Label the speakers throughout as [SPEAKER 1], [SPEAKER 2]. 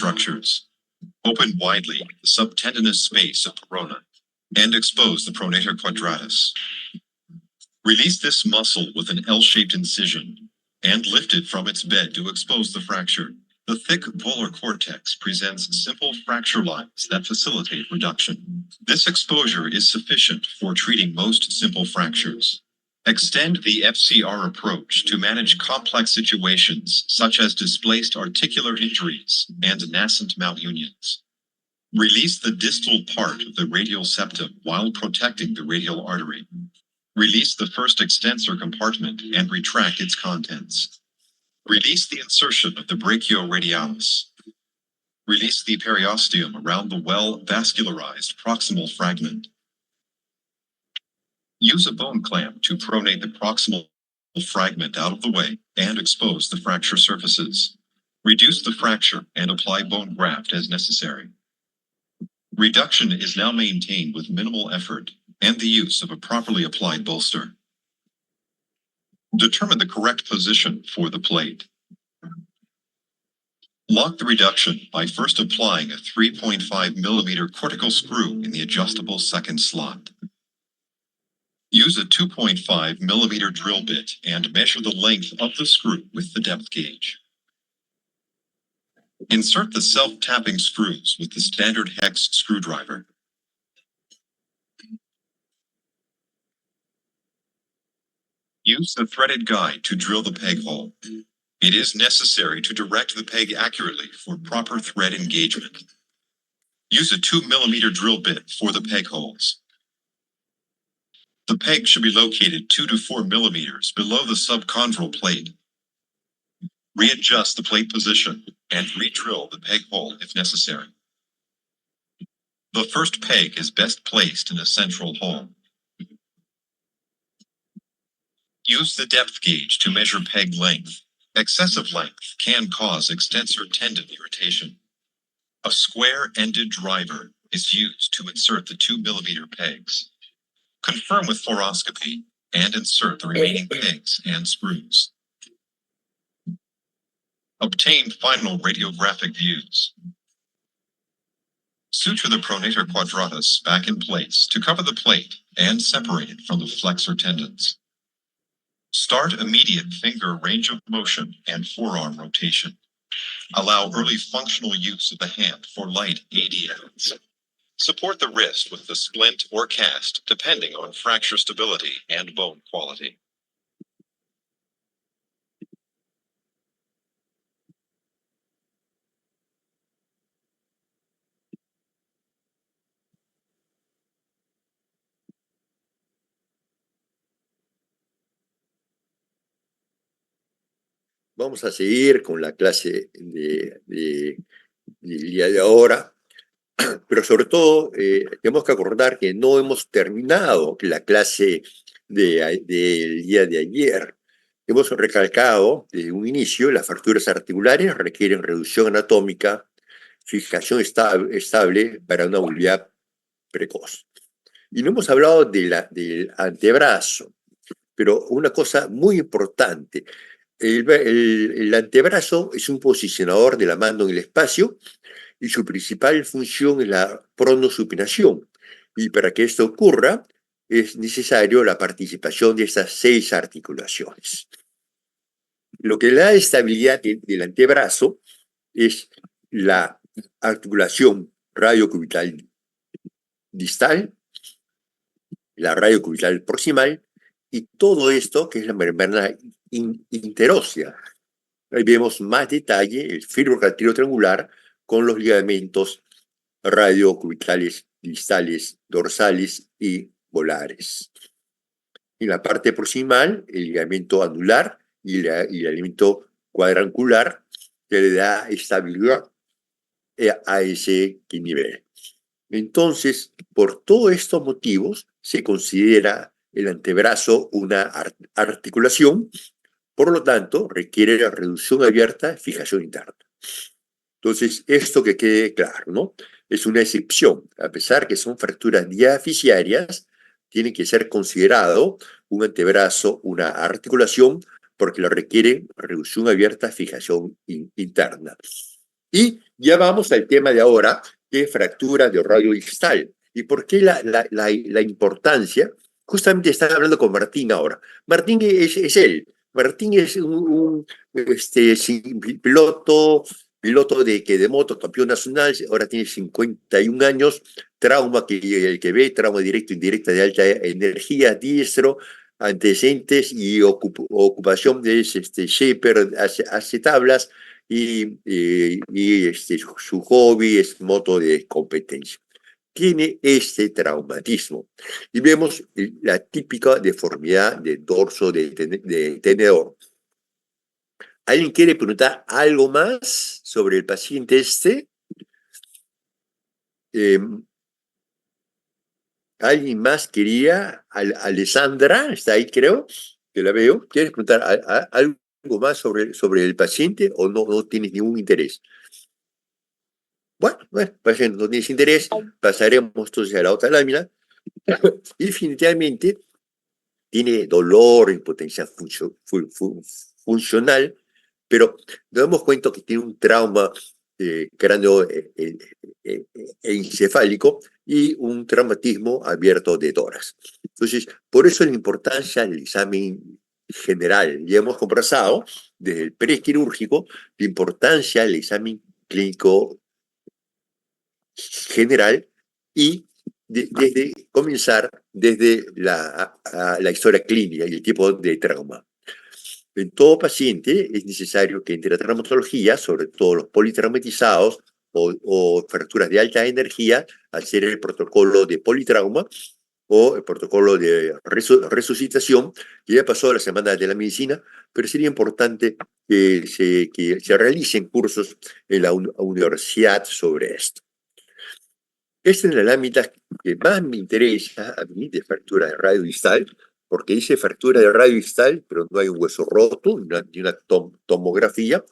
[SPEAKER 1] structures. Open widely the subtendinous space of corona and expose the pronator quadratus. Release this muscle with an L-shaped incision and lift it from its bed to expose the fracture. The thick volar cortex presents simple fracture lines that facilitate reduction. This exposure is sufficient for treating most simple fractures. Extend the FCR approach to manage complex situations such as displaced articular injuries and nascent malunions. Release the distal part of the radial septum while protecting the radial artery. Release the first extensor compartment and retract its contents. Release the insertion of the brachioradialis. Release the periosteum around the well-vascularized proximal fragment. Use a bone clamp to pronate the proximal fragment out of the way and expose the fracture surfaces. Reduce the fracture and apply bone graft as necessary. Reduction is now maintained with minimal effort and the use of a properly applied bolster. Determine the correct position for the plate. Lock the reduction by first applying a 3.5 millimeter cortical screw in the adjustable second slot. Use a 2.5 millimeter drill bit and measure the length of the screw with the depth gauge. Insert the self-tapping screws with the standard hex screwdriver. Use the threaded guide to drill the peg hole. It is necessary to direct the peg accurately for proper thread engagement. Use a 2 millimeter drill bit for the peg holes. The peg should be located 2 to 4 millimeters below the subchondral plate. Readjust the plate position and re-drill the peg hole if necessary. The first peg is best placed in a central hole. Use the depth gauge to measure peg length. Excessive length can cause extensor tendon irritation. A square-ended driver is used to insert the 2 millimeter pegs. Confirm with fluoroscopy and insert the remaining pegs and screws. Obtain final radiographic views. Suture the pronator quadratus back in place to cover the plate and separate it from the flexor tendons. Start immediate finger range of motion and forearm rotation. Allow early functional use of the hand for light ADLs. Support the wrist with the splint or cast depending on fracture stability and bone quality.
[SPEAKER 2] Vamos a seguir con la clase del día de ahora, pero sobre todo tenemos que acordar que no hemos terminado la clase del día de ayer. Hemos recalcado desde un inicio las fracturas articulares requieren reducción anatómica, fijación estable para una movilidad precoz. Y no hemos hablado del antebrazo, pero una cosa muy importante. El antebrazo es un posicionador de la mano en el espacio y su principal función es la pronosupinación. Y para que esto ocurra, es necesario la participación de estas 6 articulaciones. Lo que le da estabilidad del antebrazo es la articulación radiocubital distal, la radiocubital proximal, y todo esto que es la membrana interósea. Ahí vemos más detalle el fibrocartílago triangular con los ligamentos radiocubitales distales, dorsales y volares. En la parte proximal, el ligamento anular y el ligamento cuadrangular que le da estabilidad a ese nivel. Entonces, por todos estos motivos, se considera el antebrazo una articulación, por lo tanto, requiere la reducción abierta, fijación interna. Entonces, esto que quede claro, ¿no? Es una excepción. A pesar que son fracturas diaficiarias, tiene que ser considerado un antebrazo una articulación porque lo requiere reducción abierta, fijación interna. Y ya vamos al tema de ahora, que es fractura de radio distal. ¿Y por qué la importancia? Justamente estaba hablando con Martín ahora. Martín es él. Martín es sí, piloto de moto, campeón nacional, ahora tiene 51 años, trauma el que ve, trauma directo e indirecta de alta energía, diestro, antecedentes y ocupación de shaper, hace tablas, su hobby es moto de competencia. Tiene este traumatismo y vemos la típica deformidad del dorso de tenedor. ¿Alguien quiere preguntar algo más sobre el paciente este? Eh, ¿Alguien más quería? Alessandra, está ahí creo, que la veo. ¿Quieres preguntar algo más sobre el paciente o no tienes ningún interés? Bueno, parece que no tienes interés, pasaremos entonces a la otra lámina. Y definitivamente tiene dolor, impotencia funcional, pero nos damos cuenta que tiene un trauma cráneo encefálico y un traumatismo abierto de tórax. Entonces, por eso la importancia del examen general. Ya hemos conversado desde el prequirúrgico la importancia del examen clínico general y desde comenzar desde la historia clínica y el tipo de trauma. En todo paciente es necesario que entre la traumatología, sobre todo los politraumatizados o fracturas de alta energía, hacer el protocolo de politrauma o el protocolo de resucitación, que ya pasó la Semana de la Medicina, pero sería importante que se realicen cursos en la universidad sobre esto. Esta es la lámina que más me interesa a mí de fractura de radio distal, porque dice fractura de radio distal, pero no hay un hueso roto, ni una tomografía.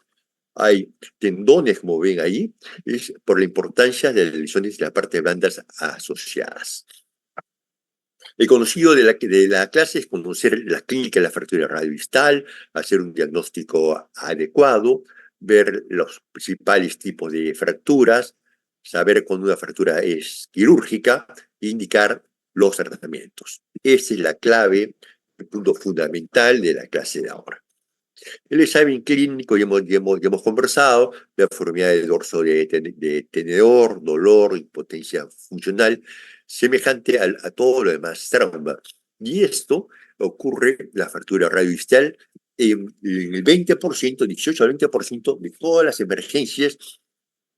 [SPEAKER 2] Hay tendones, como ven ahí, es por la importancia de las lesiones de la parte blandas asociadas. El conocido de la clase es conocer la clínica de la fractura de radio distal, hacer un diagnóstico adecuado, ver los principales tipos de fracturas, saber cuando una fractura es quirúrgica e indicar los tratamientos. Esa es la clave, el punto fundamental de la clase de ahora. El examen clínico ya hemos conversado, la deformidad del dorso de tenedor, dolor, impotencia funcional, semejante a todo lo demás trauma. Y esto ocurre, la fractura radiodistal, en el 20%, 18 al 20% de todas las emergencias,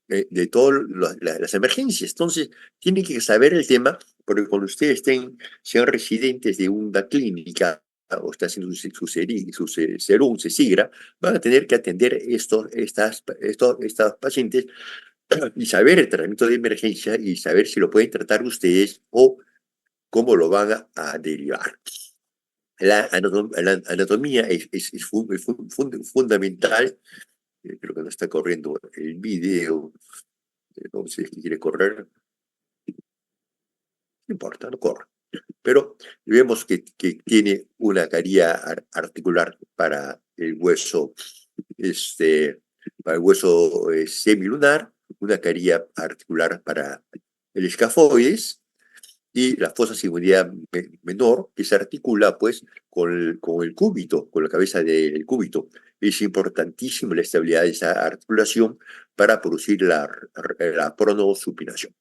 [SPEAKER 2] de todas las emergencias. Entonces, tienen que saber el tema, porque cuando ustedes sean residentes de una clínica o están haciendo su serum, se sigra, van a tener que atender estas pacientes y saber el tratamiento de emergencia y saber si lo pueden tratar ustedes o cómo lo van a derivar. La anatomía es fundamental. Creo que no está corriendo el video. No sé si quiere correr. No importa, no corre. Pero vemos que tiene una caría articular para el hueso semilunar, una caría articular para el escafoides y la fosa sigmoidea menor, que se articula pues con el cúbito, con la cabeza del cúbito. Es importantísimo la estabilidad de esa articulación para producir la pronosupinación.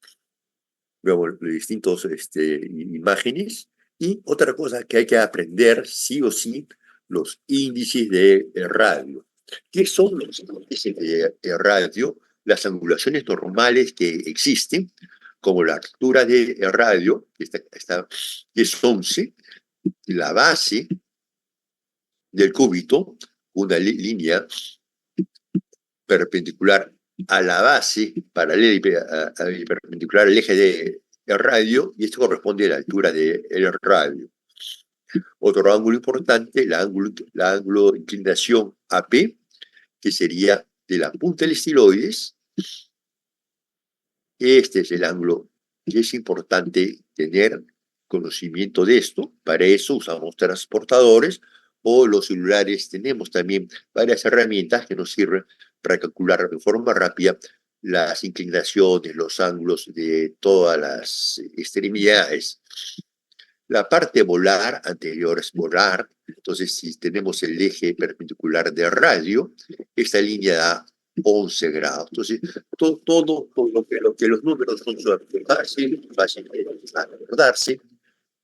[SPEAKER 2] Vemos las distintas imágenes. Y otra cosa que hay que aprender sí o sí, los índices de radio. ¿Qué son los índices de radio? Las angulaciones normales que existen, como la altura de radio, que es 11, la base del cúbito, una línea perpendicular a la base, paralela y perpendicular al eje de radio, y esto corresponde a la altura del radio. Otro ángulo importante, la ángulo de inclinación AP, que sería de la punta del estiloides. Este es el ángulo que es importante tener conocimiento de esto. Para eso usamos transportadores o los celulares. Tenemos también varias herramientas que nos sirven para calcular de forma rápida las inclinaciones, los ángulos de todas las extremidades. La parte molar anterior es molar, entonces si tenemos el eje perpendicular de radio, esta línea da 11 grados. Entonces, todo lo que los números son fácil de acordarse,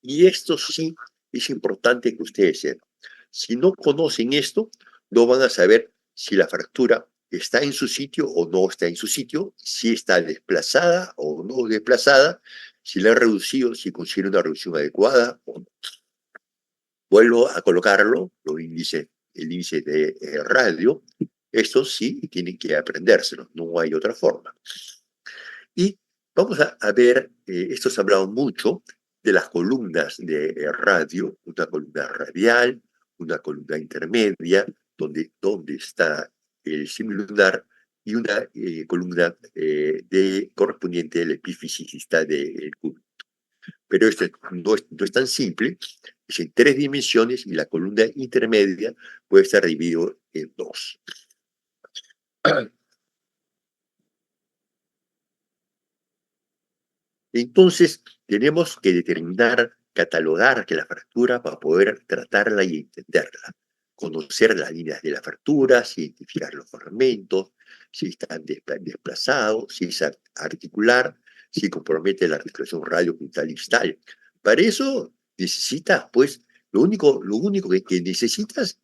[SPEAKER 2] y esto sí es importante que ustedes sepan. Si no conocen esto, no van a saber si la fractura está en su sitio o no está en su sitio, si está desplazada o no desplazada, si la han reducido, si considera una reducción adecuada o no. Vuelvo a colocarlo, el índice de radio. Esto sí tienen que aprendérselo, no hay otra forma. Y vamos a ver, esto se ha hablado mucho de las columnas de radio, una columna radial, una columna intermedia, donde está el semilunar, y una columna correspondiente a la epífisis del cúbito. Pero esto no es tan simple, es en 3 dimensiones y la columna intermedia puede estar dividido en 2. Entonces, tenemos que determinar, catalogar que la fractura para poder tratarla y entenderla. Conocer las líneas de la fractura, identificar los fragmentos, si están desplazados, si es articular, si compromete la articulación radio-puntal-distal. Para eso necesitas, pues, lo único que necesitas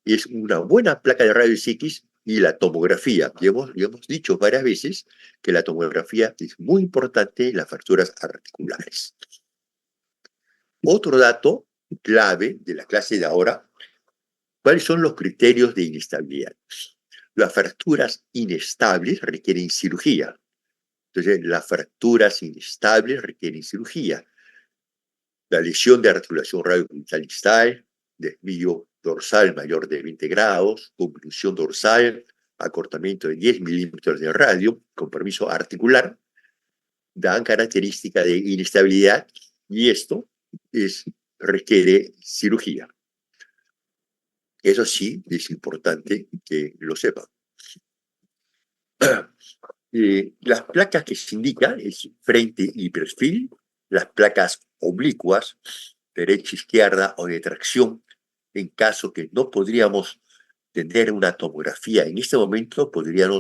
[SPEAKER 2] es una buena placa de rayos X y la tomografía. Y hemos dicho varias veces que la tomografía es muy importante en las fracturas articulares. Otro dato clave de la clase de ahora: ¿cuáles son los criterios de inestabilidad? Las fracturas inestables requieren cirugía. Entonces, las fracturas inestables requieren cirugía. La lesión de articulación radiopuntal distal, desvío dorsal mayor de 20 grados, convolución dorsal, acortamiento de 10 milímetros de radio, compromiso articular, dan característica de inestabilidad, y esto requiere cirugía. Eso sí, es importante que lo sepan. Las placas que se indican es frente y perfil, las placas oblicuas, derecha, izquierda o de tracción. En caso que no podríamos tener una tomografía en este momento, podríamos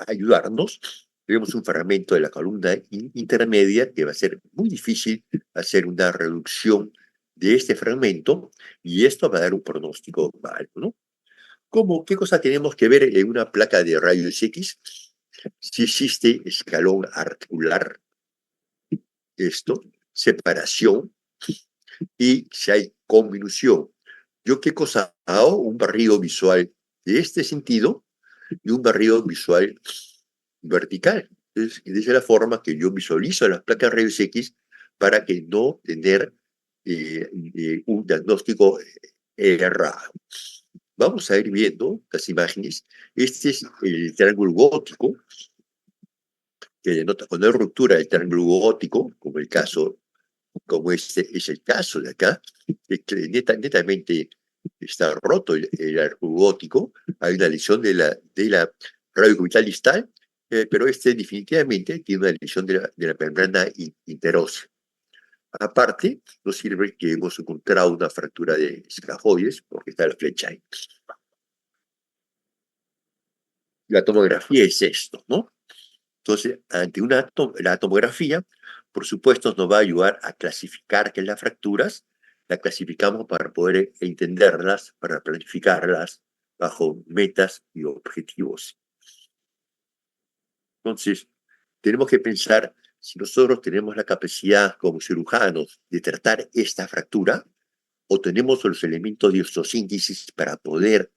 [SPEAKER 2] ayudarnos. Tenemos un fragmento de la columna intermedia que va a ser muy difícil hacer una reducción de este fragmento, y esto va a dar un pronóstico malo, ¿no? ¿Qué cosa tenemos que ver en una placa de rayos X? Si existe escalón articular, separación, y si hay convolución. ¿Yo qué cosa hago? Un barrido visual de este sentido y un barrido visual vertical. Entonces, de esa es la forma que yo visualizo las placas de rayos X para que no tener un diagnóstico errado. Vamos a ir viendo las imágenes. Este es el triángulo gótico, que denota cuando hay ruptura del triángulo gótico, como este es el caso de acá, que netamente está roto el triángulo gótico, hay una lesión de la radiocubital distal, pero este definitivamente tiene una lesión de la membrana interósea. Aparte, nos sirve que hemos encontrado una fractura de escafoides, porque está la flecha ahí. La tomografía es esto, ¿no? Entonces, ante la tomografía, por supuesto, nos va a ayudar a clasificar qué es las fracturas. La clasificamos para poder entenderlas, para planificarlas bajo metas y objetivos. Entonces, tenemos que pensar si nosotros tenemos la capacidad como cirujanos de tratar esta fractura, o tenemos los elementos de osteosíntesis para poder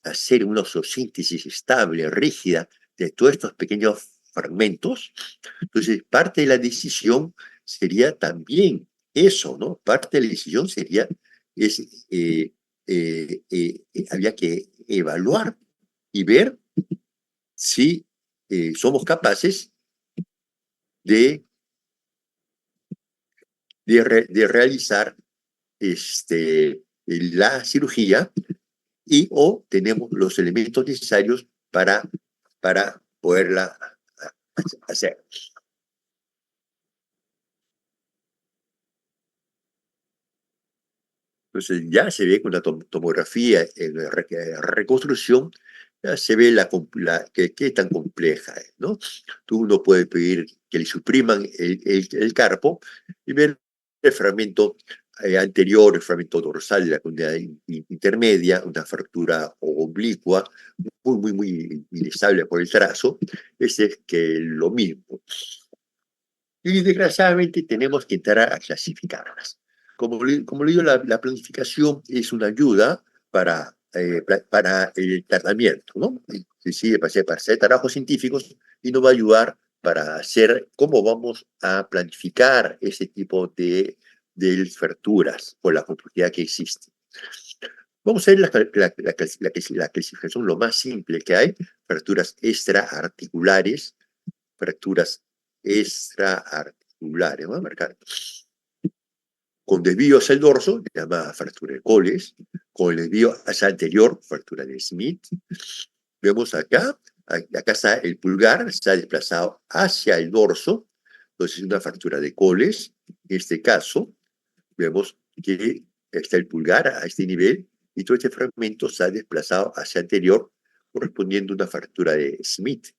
[SPEAKER 2] hacer una osteosíntesis estable, rígida, de todos estos pequeños fragmentos. Entonces, parte de la decisión sería también eso, ¿no? Parte de la decisión sería, había que evaluar y ver si somos capaces de realizar la cirugía y o tenemos los elementos necesarios para poderla hacer. Entonces ya se ve con la tomografía en la reconstrucción, ya se ve qué tan compleja es, ¿no? Tú no puedes pedir que le supriman el carpo y ver el fragmento anterior, el fragmento dorsal de la comunidad intermedia, una fractura oblicua, muy inestable por el trazo, es que lo mismo. Y desgraciadamente tenemos que entrar a clasificarlas. Como le digo, la planificación es una ayuda para el tratamiento, ¿no? Sí, para hacer trabajos científicos y nos va a ayudar para hacer cómo vamos a planificar ese tipo de fracturas por la complejidad que existe. Vamos a ver la clasificación lo más simple que hay: fracturas extraarticulares, fracturas extraarticulares. Vamos a marcar. Con desvío hacia el dorso, llamada fractura de Coles. Con el desvío hacia el anterior, fractura de Smith. Vemos acá está el pulgar, está desplazado hacia el dorso, entonces es una fractura de Coles. En este caso, vemos que está el pulgar a este nivel y todo este fragmento está desplazado hacia el anterior, correspondiendo a una fractura de Smith.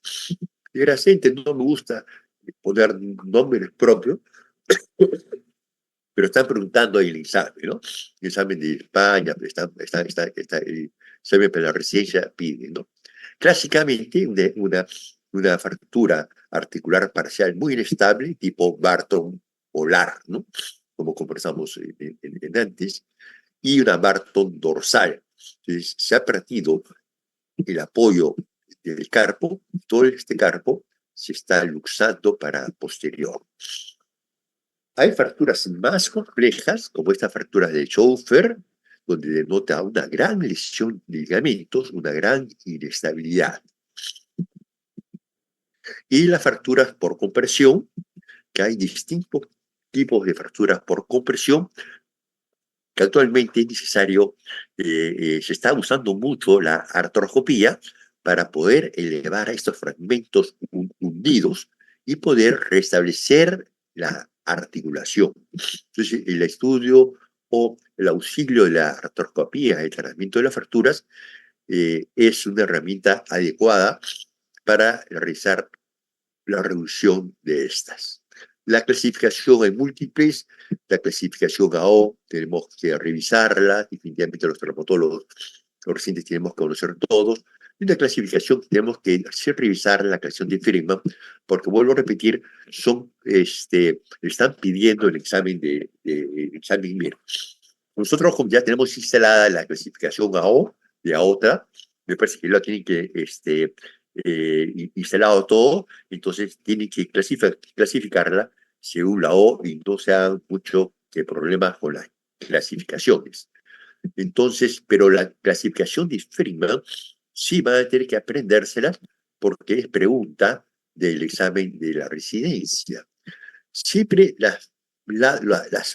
[SPEAKER 2] Desgraciadamente no me gusta poner nombres propios, pero están preguntando ahí el examen, ¿no? El examen de España, el examen para la residencia pide, ¿no? Clásicamente, una fractura articular parcial muy inestable, tipo Barton polar, ¿no? Como conversamos antes, y una Barton dorsal. Entonces, se ha perdido el apoyo del carpo, todo este carpo se está luxando para posterior. Hay fracturas más complejas, como esta fractura de Schoeffer, donde denota una gran lesión de ligamentos, una gran inestabilidad. Y las fracturas por compresión, que hay distintos tipos de fracturas por compresión, que actualmente es necesario, se está usando mucho la artroscopía para poder elevar a estos fragmentos hundidos y poder restablecer la articulación. Entonces, el estudio o el auxilio de la artroscopía, el tratamiento de las fracturas, es una herramienta adecuada para realizar la reducción de estas. La clasificación en múltiples, la clasificación AO, tenemos que revisarla, definitivamente los traumatólogos, los recientes tenemos que conocer todos, y una clasificación que tenemos que revisar la clasificación de Friedman, porque vuelvo a repetir, están pidiendo el examen examen MIR. Nosotros, como ya tenemos instalada la clasificación AO, de AOTA, me parece que lo tienen que instalado todo, entonces tienen que clasificarla según la O y no se hagan mucho problemas con las clasificaciones. Entonces, pero la clasificación de Freeman sí van a tener que aprendérsela porque es pregunta del examen de la residencia. Siempre las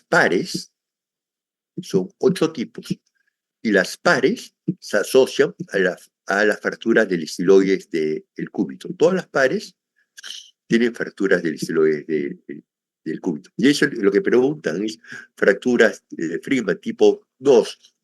[SPEAKER 2] pares son 8 tipos y las pares se asocian a las fracturas del estiloides del cúbito. Todas las pares tienen fracturas del estiloides del cúbito. Y eso lo que preguntan es fracturas de Freeman tipo 2.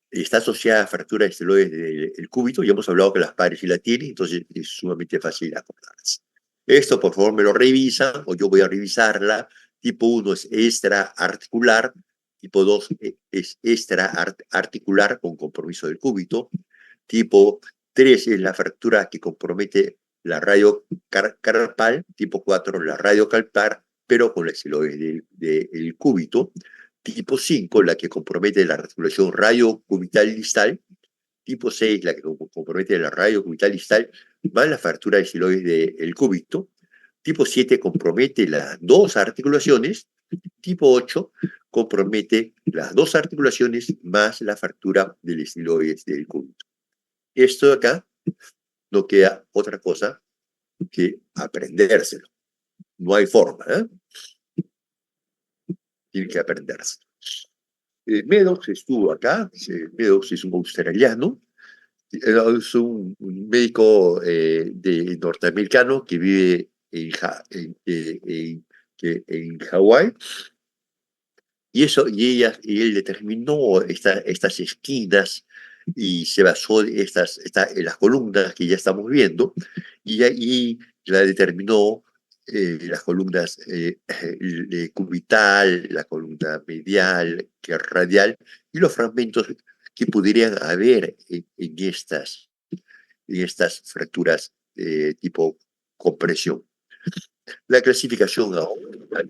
[SPEAKER 2] Está asociada a fracturas de estiloides del cúbito, y hemos hablado que las pares sí la tienen, entonces es sumamente fácil acordarse. Esto, por favor, me lo revisan, o yo voy a revisarla. Tipo 1 es extraarticular, tipo 2 es extraarticular con compromiso del cúbito, tipo 3 es la fractura que compromete la radiocarpal, tipo 4 la radiocarpal, pero con la estiloide del cúbito, tipo 5 la que compromete la articulación radiocubital distal, tipo 6 la que compromete la radiocubital distal, más la fractura de estiloide del cúbito, tipo 7 compromete las dos articulaciones, tipo 8 compromete las dos articulaciones más la fractura del estiloide del cúbito. Esto de acá no queda otra cosa que aprendérselo. No hay forma, ¿eh? Tiene que aprenderse. Meadows estuvo acá, Meadows es un australiano, es un médico norteamericano que vive en Hawái, y él determinó estas esquinas y se basó en las columnas que ya estamos viendo, y ahí la determinó las columnas cubital, la columna medial, que radial, y los fragmentos que pudieran haber en estas fracturas tipo compresión. La clasificación ahora,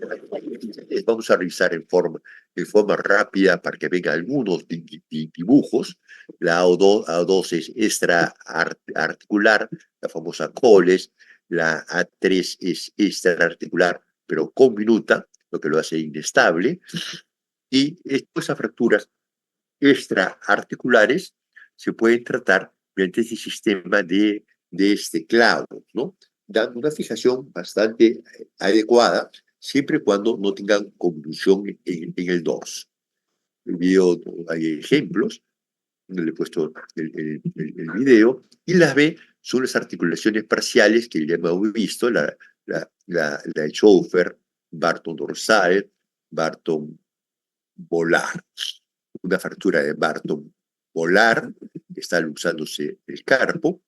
[SPEAKER 2] vamos a revisar en forma rápida para que vengan algunos dibujos. La A2 es extraarticular, la famosa coles. La A3 es extraarticular, pero conminuta, lo que lo hace inestable. Y esas fracturas extraarticulares se pueden tratar mediante este sistema de este clavo, ¿no? Dando una fijación bastante adecuada, siempre y cuando no tengan convulsión en el dorso. En el video hay ejemplos, le he puesto el video, y las B son las articulaciones parciales que ya hemos visto, la de Schofer, Barton dorsal, Barton volar. Una fractura de Barton polar, está usándose el carpo,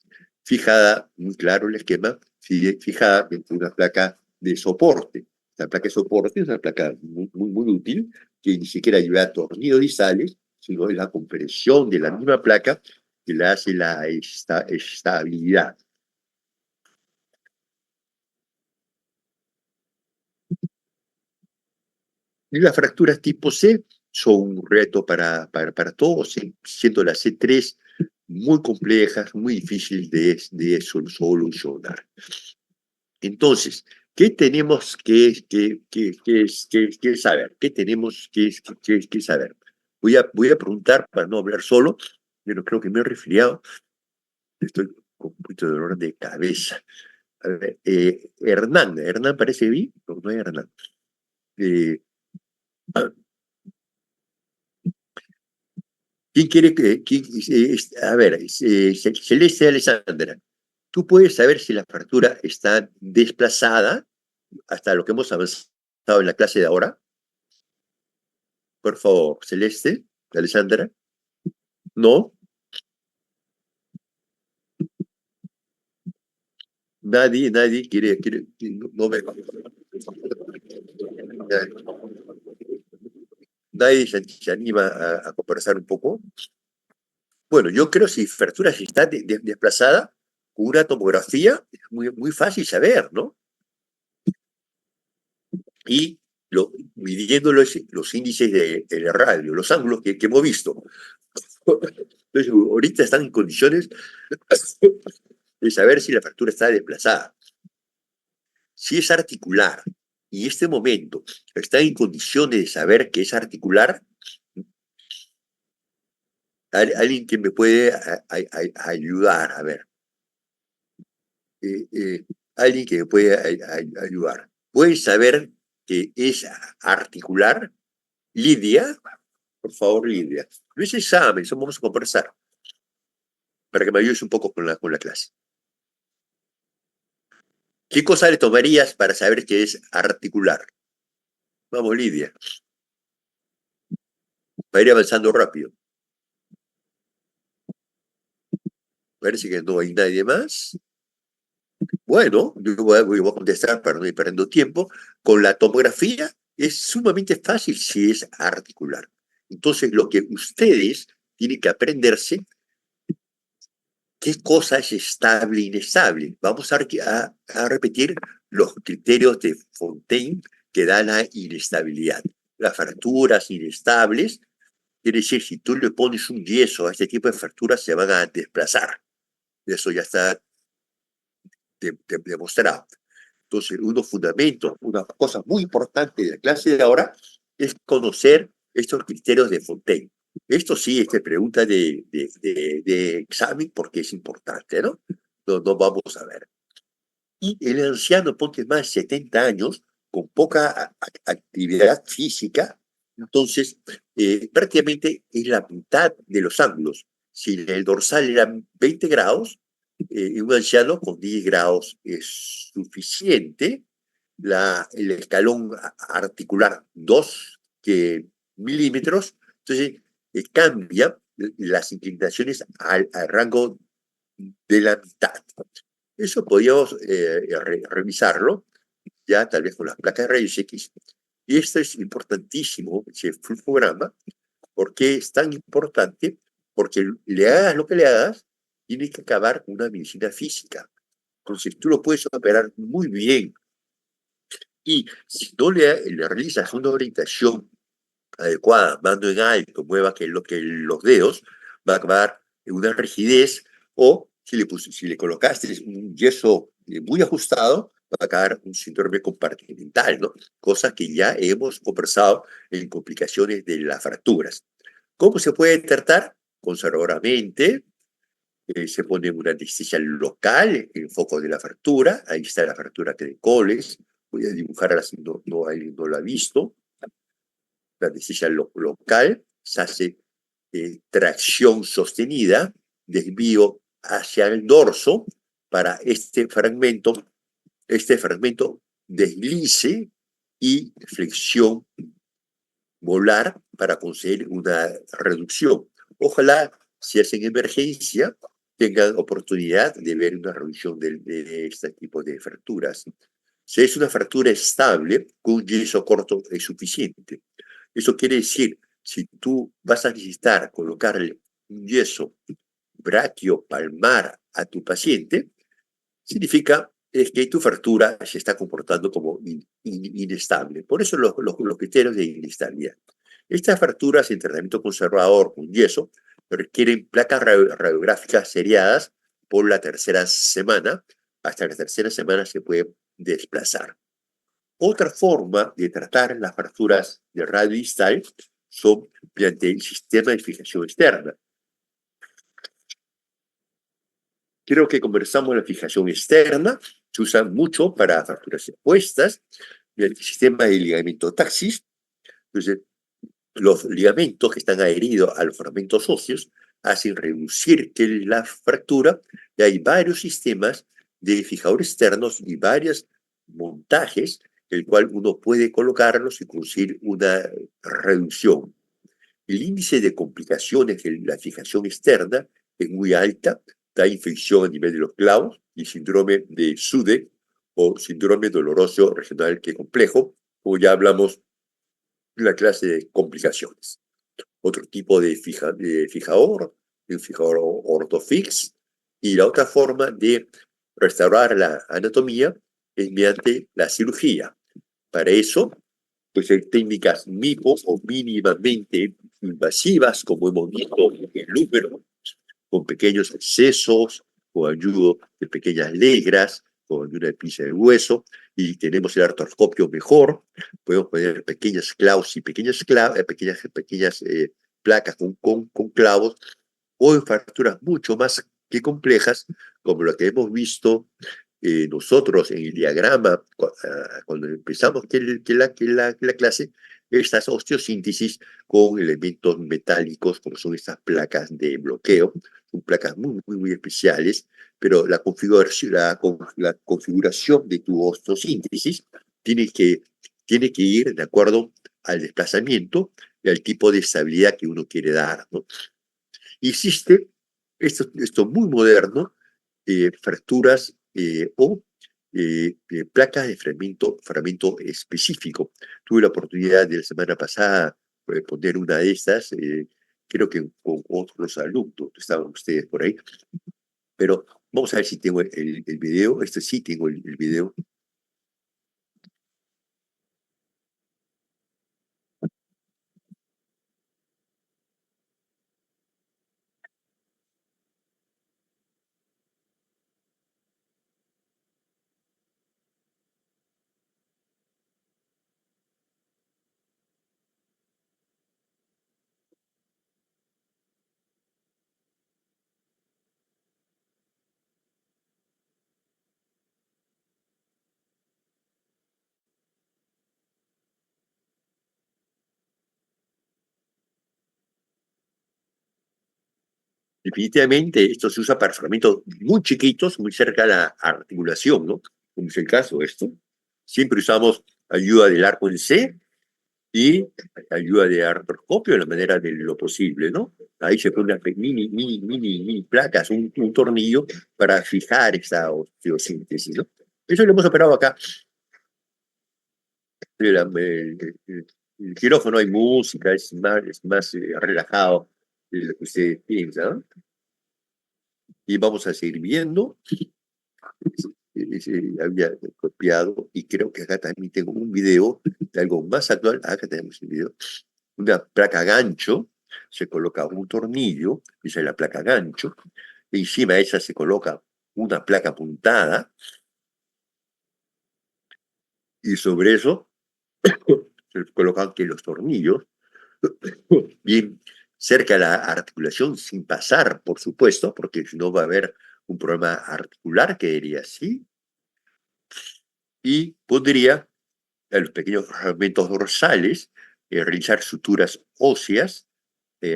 [SPEAKER 2] fijada, muy claro el esquema, fijada en una placa de soporte. La placa de soporte es una placa muy útil, que ni siquiera lleva tornillos disales, sino es la compresión de la misma placa que le hace la estabilidad. Y las fracturas tipo C son un reto para todos, siendo las C3 muy complejas, muy difíciles de solucionar. Entonces, ¿qué tenemos que saber? ¿Qué tenemos que saber? Voy a preguntar para no hablar solo, pero creo que me he resfriado, estoy con un poquito de dolor de cabeza. A ver, Hernán parece bien, pero no es Hernán. Eh, ¿Quién quiere a ver, Celeste Alessandra, tú puedes saber si la fractura está desplazada hasta lo que hemos avanzado en la clase de ahora? Por favor, Celeste, Alessandra. ¿No? Nadie quiere, no me... Nadie se anima a conversar un poco. Bueno, yo creo que si fractura si está desplazada, con una tomografía es muy fácil saber, ¿no? Y midiendo los índices de radio, los ángulos que hemos visto. Entonces, ahorita están en condiciones de saber si la fractura está desplazada. Si es articular y en este momento está en condiciones de saber que es articular, alguien que me puede ayudar, a ver. Alguien que me puede ayudar. ¿Puedes saber que es articular? Lidia, por favor, Lidia. No es examen, vamos a conversar para que me ayudes un poco con la clase. ¿Qué cosa le tomarías para saber que es articular? Vamos, Lidia. Para ir avanzando rápido. Parece que no hay nadie más. Bueno, yo voy a contestar para no ir perdiendo tiempo. Con la tomografía es sumamente fácil si es articular. Entonces, lo que ustedes tienen que aprenderse, qué cosa es estable e inestable. Vamos a repetir los criterios de Fontaine que dan la inestabilidad. Las fracturas inestables, quiere decir, si tú le pones un yeso a este tipo de fracturas, se van a desplazar. Eso ya está demostrado. Entonces, unos fundamentos, una cosa muy importante de la clase de ahora es conocer estos criterios de Fontaine. Esto sí, esta pregunta de examen porque es importante, ¿no? No vamos a ver. Y el anciano, ponte más de 70 años, con poca actividad física, Entonces, prácticamente es la mitad de los ángulos. Si el dorsal era 20 grados, en un anciano con 10 grados es suficiente. El escalón articular 2 milímetros, entonces cambia las inclinaciones al rango de la mitad. Eso podríamos revisarlo ya tal vez con las placas de rayos X. Y esto es importantísimo, ese flujograma. ¿Por qué es tan importante? Porque le hagas lo que le hagas, tiene que acabar con una medicina física. Entonces tú lo puedes operar muy bien. Y si no le realizas una orientación adecuada, mando en alto, mueva que los dedos, va a acabar en una rigidez, o si le colocaste un yeso muy ajustado, va a acabar un síndrome compartimental, ¿no? Cosa que ya hemos conversado en complicaciones de las fracturas. ¿Cómo se puede tratar? Conservadoramente, se pone una anestesia local en foco de la fractura, ahí está la fractura que de Coles, voy a dibujarla si alguien no la ha visto, la anestesia local, se hace tracción sostenida, desvío hacia el dorso para este fragmento deslice y flexión molar para conseguir una reducción. Ojalá, si hacen emergencia, tengan oportunidad de ver una reducción de este tipo de fracturas. Si es una fractura estable, con un yeso corto es suficiente. Eso quiere decir, si tú vas a necesitar colocarle un yeso brachiopalmar a tu paciente, significa es que tu fractura se está comportando como inestable. Por eso los criterios de inestabilidad. Estas fracturas en tratamiento conservador con yeso requieren placas radiográficas seriadas por la tercera semana. Hasta la tercera semana se puede desplazar. Otra forma de tratar las fracturas de radio distal son mediante el sistema de fijación externa. Creo que conversamos la fijación externa, se usa mucho para fracturas expuestas, el sistema de ligamento taxis. Entonces, los ligamentos que están adheridos a los fragmentos óseos hacen reducir la fractura, y hay varios sistemas de fijadores externos y varios montajes, el cual uno puede colocarlos y conseguir una reducción. El índice de complicaciones de la fijación externa es muy alta, da infección a nivel de los clavos y síndrome de SUDE o síndrome doloroso regional que complejo, como ya hablamos en la clase de complicaciones. Otro tipo de fijador, un fijador ortofix, y la otra forma de restaurar la anatomía es mediante la cirugía. Para eso, pues hay técnicas MIPO o mínimamente invasivas, como hemos visto en el útero, con pequeños excesos, con ayuda de pequeñas legras, con ayuda de pinza de hueso, y tenemos el artroscopio mejor, podemos poner pequeños clavos y pequeñas placas con clavos, o en fracturas mucho más que complejas, como lo que hemos visto nosotros en el diagrama, cuando empezamos la clase, estas osteosíntesis con elementos metálicos, como son estas placas de bloqueo, son placas muy especiales, pero la configuración de tu osteosíntesis tiene que, tiene que ir de acuerdo al desplazamiento y al tipo de estabilidad que uno quiere dar, ¿no? Existe esto muy moderno, fracturas o placas de fragmento específico. Tuve la oportunidad de la semana pasada de poner una de estas, creo que con otros alumnos, estaban ustedes por ahí, pero vamos a ver si tengo el video. Este sí tengo el video. definitivamente esto se usa para fragmentos muy chiquitos, muy cerca de la articulación, ¿no? Como es el caso de esto. Siempre usamos ayuda del arco en C y ayuda de artroscopio de la manera de lo posible, ¿no? Ahí se pone una mini placas, un tornillo para fijar esa osteosíntesis, ¿no? Eso lo hemos operado acá. El quirófano hay música, es más relajado de lo que usted piensa, ¿no? Y vamos a seguir viendo. Había copiado y creo que acá también tengo un video de algo más actual. Acá tenemos el video. Una placa gancho, se coloca un tornillo, esa es la placa gancho, y encima de esa se coloca una placa puntada y sobre eso se colocan que los tornillos bien cerca de la articulación sin pasar, por supuesto, porque si no va a haber un problema articular que diría así, y podría a los pequeños fragmentos dorsales realizar suturas óseas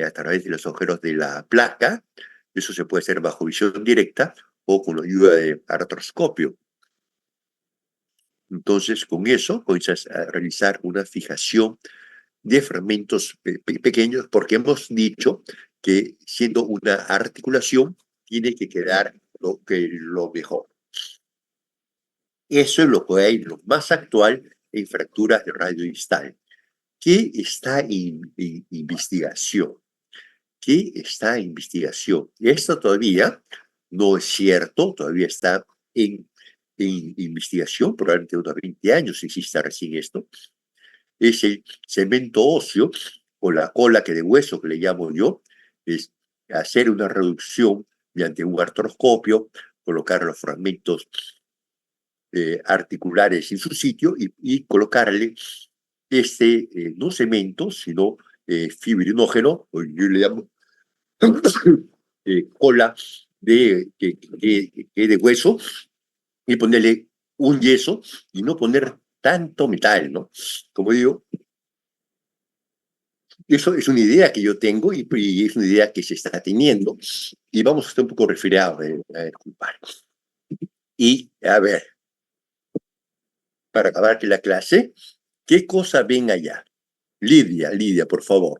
[SPEAKER 2] a través de los agujeros de la placa. Eso se puede hacer bajo visión directa o con la ayuda de artroscopio. Entonces, con eso comienzas a realizar una fijación de fragmentos pequeños, porque hemos dicho que siendo una articulación, tiene que quedar lo mejor. Eso es lo que hay, lo más actual en fracturas de radio distal. ¿Qué está en investigación? ¿Qué está en investigación? Esto todavía no es cierto, todavía está en investigación, probablemente unos 20 años exista recién esto. Es el cemento óseo o la cola que de hueso que le llamo yo, es hacer una reducción mediante un artroscopio, colocar los fragmentos articulares en su sitio y colocarle no cemento, sino fibrinógeno, o yo le llamo cola de hueso, y ponerle un yeso y no poner tanto metal, ¿no? Como digo, eso es una idea que yo tengo y es una idea que se está teniendo y vamos a estar un poco resfriados, a disculpar. Y a ver, para acabar que la clase, ¿qué cosa ven allá? Lidia, por favor.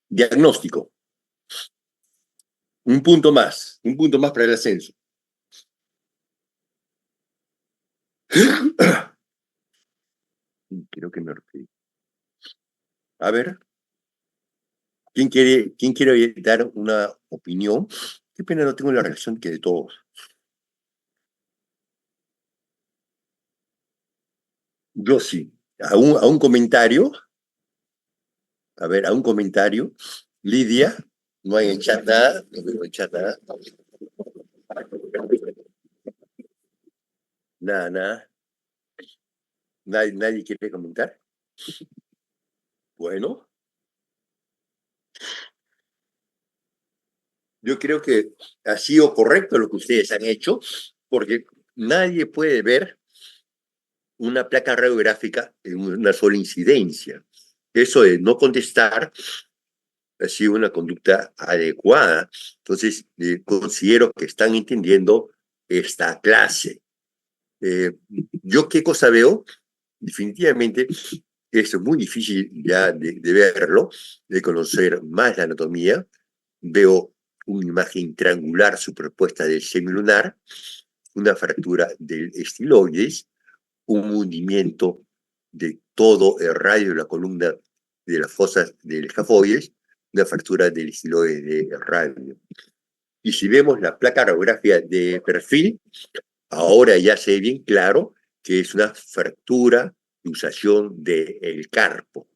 [SPEAKER 2] Diagnóstico. Un punto más para el ascenso. Creo que me refiero. A ver, quién quiere dar una opinión? Qué pena, no tengo la reacción que de todos. Yo sí. A un comentario. A ver, a un comentario. Lidia, no hay en chat nada. No veo en chat nada. Nada. Nadie quiere comentar. Bueno, yo creo que ha sido correcto lo que ustedes han hecho, porque nadie puede ver una placa radiográfica en una sola incidencia. Eso de no contestar ha sido una conducta adecuada. Entonces, considero que están entendiendo esta clase. ¿Yo qué cosa veo? Definitivamente es muy difícil ya de verlo, de conocer más la anatomía. Veo una imagen triangular superpuesta del semilunar, una fractura del estiloides, un hundimiento de todo el radio de la columna de las fosas del escafoides, una fractura del estiloide de radio. Y si vemos la placa radiográfica de perfil, ahora ya se ve bien claro que es una fractura de usación del carpo.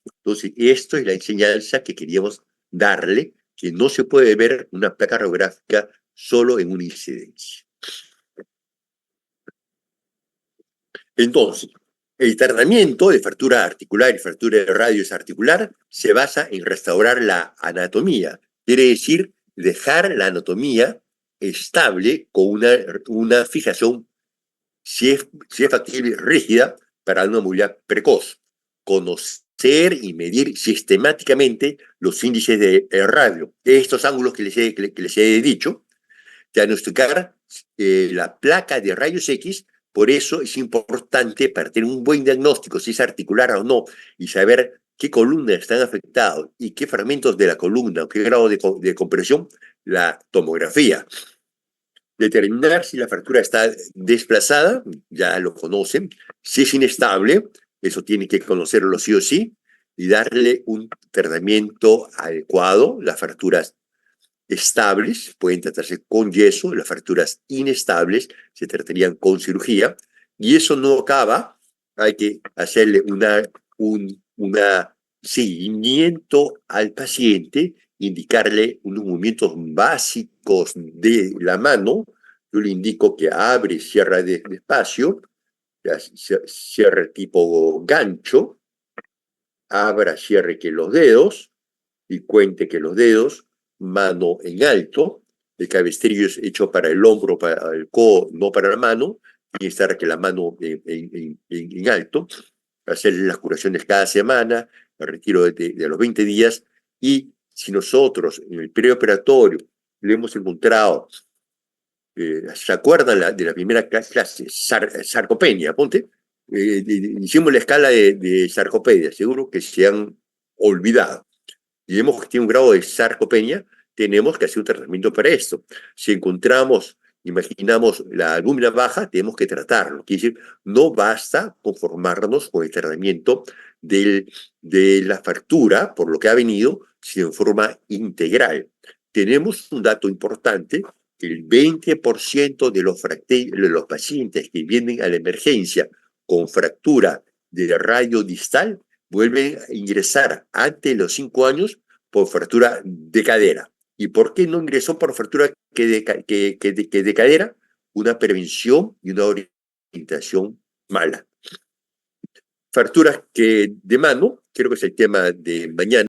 [SPEAKER 2] Entonces, esto es la enseñanza que queríamos darle, que no se puede ver una placa radiográfica solo en una incidencia. Entonces, el tratamiento de fractura articular y fractura de radius articular se basa en restaurar la anatomía, quiere decir dejar la anatomía estable con una fijación, si es factible, rígida para una movilidad precoz, conocer conocer y medir sistemáticamente los índices de radio. Estos ángulos que les he dicho, diagnosticar la placa de rayos X. Por eso es importante, para tener un buen diagnóstico, si es articular o no, y saber qué columnas están afectadas y qué fragmentos de la columna o qué grado de compresión, la tomografía. Determinar si la fractura está desplazada, ya lo conocen. Si es inestable, eso tiene que conocerlo sí o sí, y darle un tratamiento adecuado. Las fracturas estables pueden tratarse con yeso, las fracturas inestables se tratarían con cirugía, y eso no acaba, hay que hacerle una seguimiento al paciente, indicarle unos movimientos básicos de la mano. Yo le indico que abre y cierra despacio, cierre tipo gancho, abra, cierre que los dedos, y cuente que los dedos, mano en alto, el cabestrillo es hecho para el hombro, para el codo, no para la mano, y estar que la mano en alto, hacer las curaciones cada semana, el retiro de los 20 días, y si nosotros en el preoperatorio le hemos encontrado, ¿se acuerdan de la primera clase? Sarcopenia, ponte, hicimos la escala de sarcopenia, seguro que se han olvidado y vemos que tiene un grado de sarcopenia, tenemos que hacer un tratamiento para esto. Si encontramos, imaginamos la albúmina baja, tenemos que tratarlo. Quiere decir, no basta conformarnos con el tratamiento de la fractura, por lo que ha venido, sino en forma integral. Tenemos un dato importante, que el 20% de los pacientes que vienen a la emergencia con fractura de radio distal vuelven a ingresar antes de los 5 años por fractura de cadera. ¿Y por qué no ingresó por fractura de cadera? Una prevención y una orientación mala. Fracturas de mano, creo que es el tema de mañana.